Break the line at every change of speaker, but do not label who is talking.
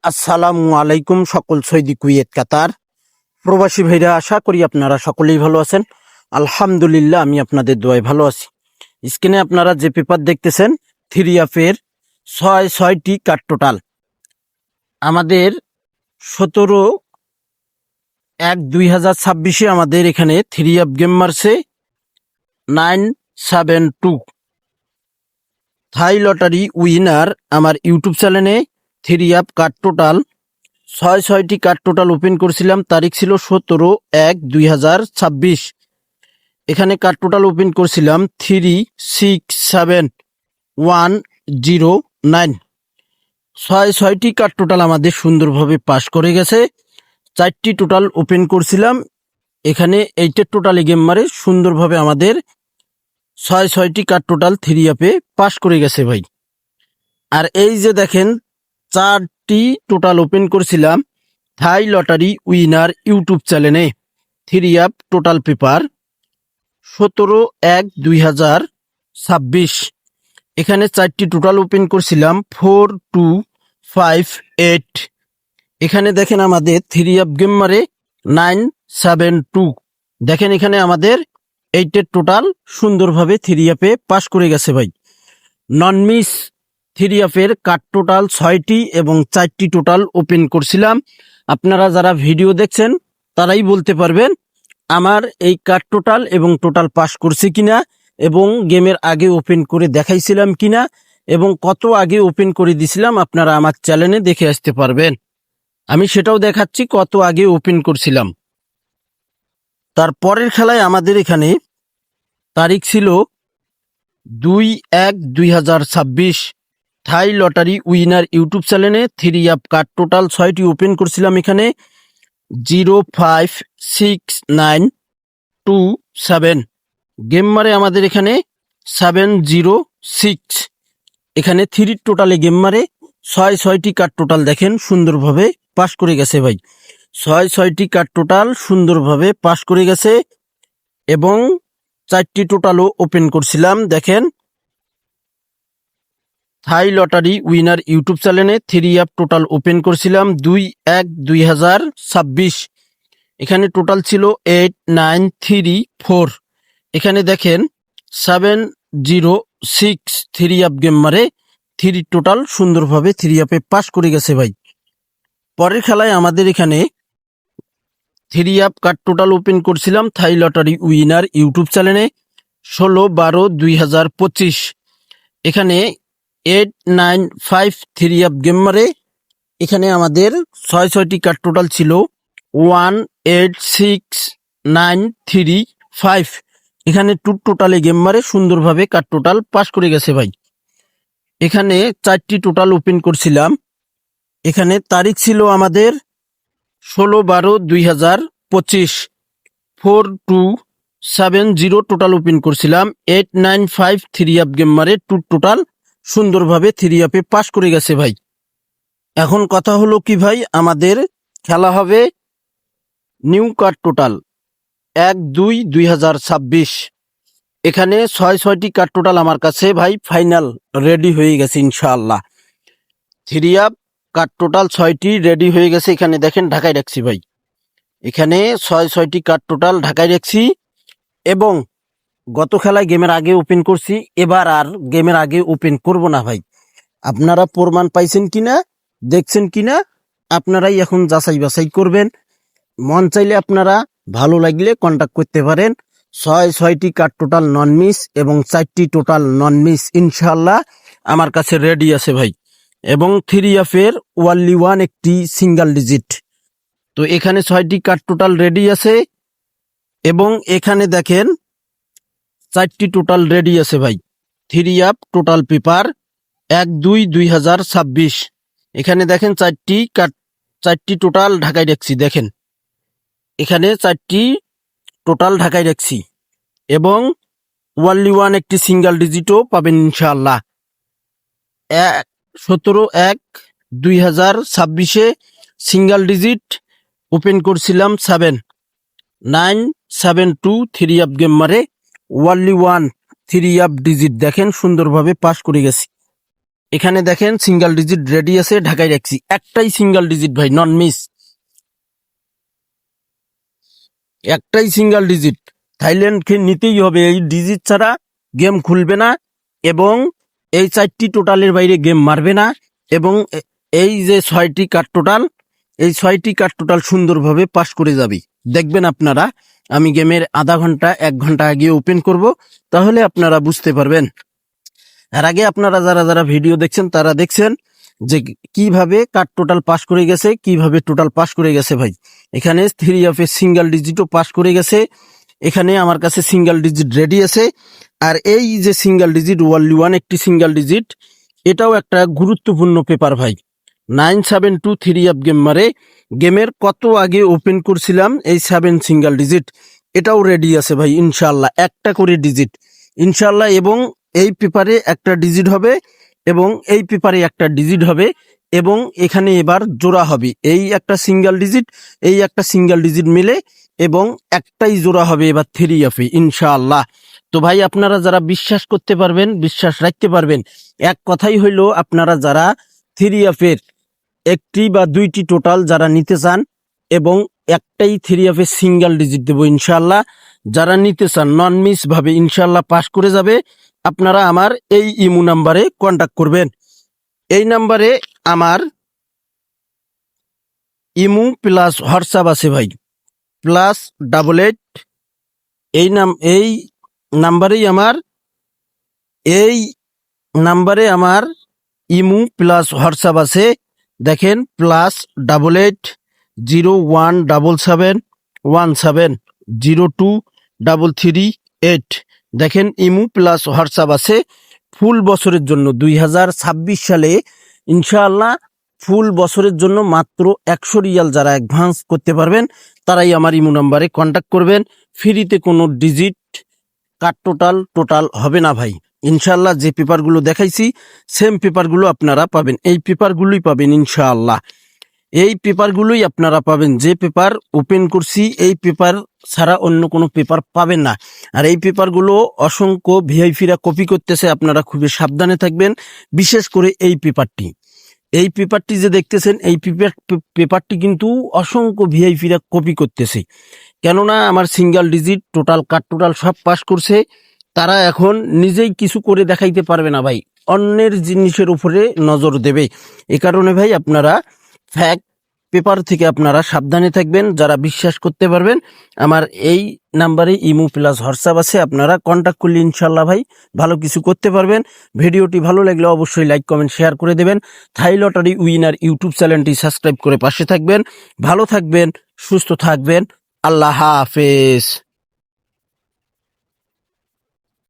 আসসালামু আলাইকুম সকল সৌদি কুয়েত কাতার প্রবাসী ভাইরা, আশা করি আপনারা সকলেই ভালো আছেন। আলহামদুলিল্লাহ, আমি আপনাদের দোয়ায় ভালো আছি। স্ক্রিনে আপনারা যে পেপার দেখতেছেন, 3F এর ছয়টি কার্ড টোটাল আমাদের 17/1/2026 আমাদের এখানে 3F গেম মারছে 972 থাই লটারি উইনার। আমার ইউটিউব চ্যানেলে 3F কার্ড টোটাল ছয়টি কার্ড টোটাল ওপেন করছিলাম। তারিখ ছিল 17/1/2026। এখানে কার্ড টোটাল ওপেন করছিলাম 367109। ছয়টি কার্ড টোটাল আমাদের সুন্দরভাবে পাস করে গেছে। 4টি টোটাল ওপেন করছিলাম, এখানে 8 টোটালি গেম মারে সুন্দরভাবে আমাদের 6টি কার্ড টোটাল 3F-এ পাস করে গেছে ভাই। আর এই যে দেখেন, 4টি টোটাল ওপেন করছিলাম থাই লটারি উইনার ইউটিউব চ্যানেলে 3F টোটাল পেপার 17/1/2026। এখানে 4টি টোটাল ওপেন করছিলাম 4258। এখানে দেখেন আমাদের 3F গেম মারে 972। দেখেন এখানে আমাদের 8 টোটাল সুন্দরভাবে 3F-এ পাস করে গেছে ভাই। নন মিস 3F-এর কার্ড টোটাল 6টি এবং 4টি টোটাল ওপেন করছিলাম। আপনারা যারা ভিডিও দেখছেন তারাই বলতে পারবেন আমার এই কার্ড টোটাল এবং টোটাল পাস করছে কিনা, এবং গেমের আগে ওপেন করে দেখাইছিলাম কিনা, এবং কত আগে ওপেন করে দিছিলাম। আপনারা আমার চ্যানেলে দেখে আসতে পারবেন। আমি সেটাও দেখাচ্ছি কত আগে ওপেন করছিলাম। তারপরের খেলায় আমাদের এখানে তারিখ ছিল 2/1/2026 থাই লটারি উইনার ইউটিউব চ্যানেলে 3F কার্ড টোটাল 6টি ওপেন করছিলাম। এখানে 056927 গেম মারে আমাদের এখানে 706। এখানে 3 টোটালে গেম মারে 6টি কার্ড টোটাল দেখেন সুন্দরভাবে পাস করে গেছে ভাই। 6টি কার্ড টোটাল সুন্দরভাবে পাস করে গেছে, এবং 4টি টোটালও ওপেন করছিলাম। দেখেন থাই লটারি উইনার ইউটিউব চ্যানেলে 3F টোটাল ওপেন করছিলাম 2/1/2026। এখানে টোটাল ছিল 8934। এখানে দেখেন 706 3F গেম মারে 3 টোটাল সুন্দরভাবে 3F-এ পাস করে গেছে ভাই। পরের খেলায় আমাদের এখানে 3F কার্ড টোটাল ওপেন করছিলাম থাই লটারি উইনার ইউটিউব চ্যানেলে 16/12/2025। এখানে 895 3F গেম মারে। এখানে আমাদের 6টি কার্ড টোটাল ছিল 186935। এখানে 2 টোটালে গেম মারে সুন্দরভাবে কার্ড টোটাল পাস করে গেছে ভাই। এখানে 4টি টোটাল ওপেন করছিলাম। এখানে তারিখ ছিল আমাদের 16/12/2025। 4270 টোটাল ওপেন করছিলাম। 895 3F গেম মারে 2 টোটাল সুন্দরভাবে 3F-এ পাস করে গেছে ভাই। এখন কথা হলো কি ভাই, আমাদের খেলা হবে নিউ কার্ড টোটাল 1/2/2026। এখানে 6টি কার্ড টোটাল আমার কাছে ভাই ফাইনাল রেডি হয়ে গেছে ইনশাআল্লাহ। 3F কার্ড টোটাল 6টি রেডি হয়ে গেছে। এখানে দেখেন ঢাকায় রাখছি ভাই। এখানে 6টি কার্ড টোটাল ঢাকায় রাখছি, এবং গত খেলায় গেমের আগে ওপেন করছি, এবার আর গেমের আগে ওপেন করব না ভাই। আপনারা প্রমাণ পাইছেন কিনা, দেখছেন কিনা, আপনারাই এখন যাচাই বাছাই করবেন। মন চাইলে আপনারা ভালো লাগলে কন্টাক্ট করতে পারেন। 6টি কার্ড টোটাল নন মিস এবং 4টি টোটাল নন মিস ইনশাআল্লাহ আমার কাছে রেডি আছে ভাই। এবং 3F-এর ওয়ানলি ওয়ান একটি সিঙ্গেল ডিজিট। তো এখানে 6টি কার্ড টোটাল রেডি আছে, এবং এখানে দেখেন 4টি টোটাল রেডি আছে ভাই। 3F total paper 1/2/2026। এখানে দেখেন 4টি টোটাল ঢাকায় রাখছি। দেখেন এখানে 4টি টোটাল ঢাকায় রাখছি, এবং ওয়ানলি ওয়ান একটি সিঙ্গেল ডিজিটও পাবেন ইনশাআল্লাহ। 17/1/2026 সিঙ্গেল ডিজিট ওপেন করছিলাম 7972 3F গেম মারে ওয়ানলি ওয়ান 3F ডিজিট দেখেন সুন্দরভাবে পাস করে গেছি। এখানে দেখেন সিঙ্গেল ডিজিট রেডি আছে, ঢাকায় রাখছি। একটাই সিঙ্গেল ডিজিট ভাই, নন মিস, একটাই সিঙ্গেল ডিজিট। থাইল্যান্ডকে নিতেই হবে, এই ডিজিট ছাড়া গেম খুলবে না, এবং এই 4টি টোটালের বাইরে গেম মারবে না। এবং এই যে 6টি কার্ড টোটাল, এই 6টি কার্ড টোটাল সুন্দরভাবে পাস করে যাবে। দেখবেন আপনারা, আমি গেমের আধা ঘন্টা 1 ঘন্টা আগে ওপেন করব, তাহলে আপনারা বুঝতে পারবেন। এর আগে আপনারা যারা যারা ভিডিও দেখছেন তারা দেখছেন যে কিভাবে কার্ড টোটাল পাস করে গেছে, কিভাবে টোটাল পাস করে গেছে ভাই। এখানে 3 অফের সিঙ্গেল ডিজিটও পাস করে গেছে। এখানে আমার কাছে সিঙ্গেল ডিজিট রেডি আছে। আর এই যে সিঙ্গেল ডিজিট ওয়ানলি ওয়ান একটি সিঙ্গেল ডিজিট, এটাও একটা গুরুত্বপূর্ণ পেপার ভাই। 972 অফ গেম মারে, গেমের কত আগে ওপেন করছিলাম এই 7 সিঙ্গেল ডিজিট, এটাও রেডি আছে ভাই ইনশাল্লাহ। একটা করে ডিজিট ইনশাল্লাহ, এবং এই পেপারে একটা ডিজিট হবে, এবং এই পেপারে একটা ডিজিট হবে, এবং এখানে এবার জোড়া হবে। এই একটা সিঙ্গেল ডিজিট, এই একটা সিঙ্গেল ডিজিট মিলে, এবং একটাই জোড়া হবে এবার 3 অফে ইনশাআল্লাহ। তো ভাই আপনারা যারা বিশ্বাস করতে পারবেন, বিশ্বাস রাখতে পারবেন, এক কথাই হইলো, আপনারা যারা 3 অফের একটি বা 2টি টোটাল যারা নিতে চান, এবং একটাই 3 অফের সিঙ্গেল ডিজিট দেবো ইনশাআল্লাহ, যারা নিতে চান নন মিস ভাবে ইনশাআল্লাহ পাস করে যাবে, আপনারা আমার এই ইমো নাম্বারে কন্টাক্ট করবেন। এই নাম্বারে আমার ইমো প্লাস হোয়াটসঅ্যাপ আছে ভাই, +88, এই নাম্বারেই আমার, এই নাম্বারে আমার ইমো প্লাস হোয়াটসঅ্যাপ আছে। দেখেন, +88011717023338। দেখেন ইমো প্লাস হোয়াটসঅ্যাপ আছে। ফুল বছরের জন্য 2026 সালে ইনশাআল্লাহ, ফুল বছরের জন্য মাত্র 100 রিয়াল যারা অ্যাডভান্স করতে পারবেন, তারাই আমার ইমো নাম্বারে কন্ট্যাক্ট করবেন। ফ্রিতে কোনো ডিজিট কার্ড টোটাল হবে না ভাই ইনশাআল্লাহ। যে পেপারগুলো দেখাইছি সেম পেপারগুলো আপনারা পাবেন, এই পেপারগুলোই পাবেন ইনশাআল্লাহ। এই পেপারগুলোই আপনারা পাবেন, যে পেপার ওপেন করছি এই পেপার ছাড়া অন্য কোনো পেপার পাবেন না। আর এই পেপারগুলো অসংখ্য ভিআইপিরা কপি করতেছে, আপনারা খুবই সাবধানে থাকবেন। বিশেষ করে এই পেপারটি যে দেখতেছেন, এই পেপারটি কিন্তু অসংখ্য ভিআইপিরা কপি করতেছে। কেননা আমার single digit total card total সব পাস করছে, তারা এখন নিজেই কিছু করে দেখাইতে পারবে না ভাই, অন্যের জিনিসের উপরে নজর দেবে। এ কারণে ভাই আপনারা ফ্যাক্ট পেপার থেকে আপনারা সাবধানে থাকবেন। যারা বিশ্বাস করতে পারবেন, আমার এই নাম্বারে ইমো প্লাস হোয়াটসঅ্যাপ আছে, আপনারা কন্ট্যাক্ট করলে ইনশাল্লাহ ভাই ভালো কিছু করতে পারবেন। ভিডিওটি ভালো লাগলে অবশ্যই লাইক কমেন্ট শেয়ার করে দেবেন। থাই লটারি উইনার ইউটিউব চ্যানেলটি সাবস্ক্রাইব করে পাশে থাকবেন। ভালো থাকবেন, সুস্থ থাকবেন, আল্লাহ হাফেজ।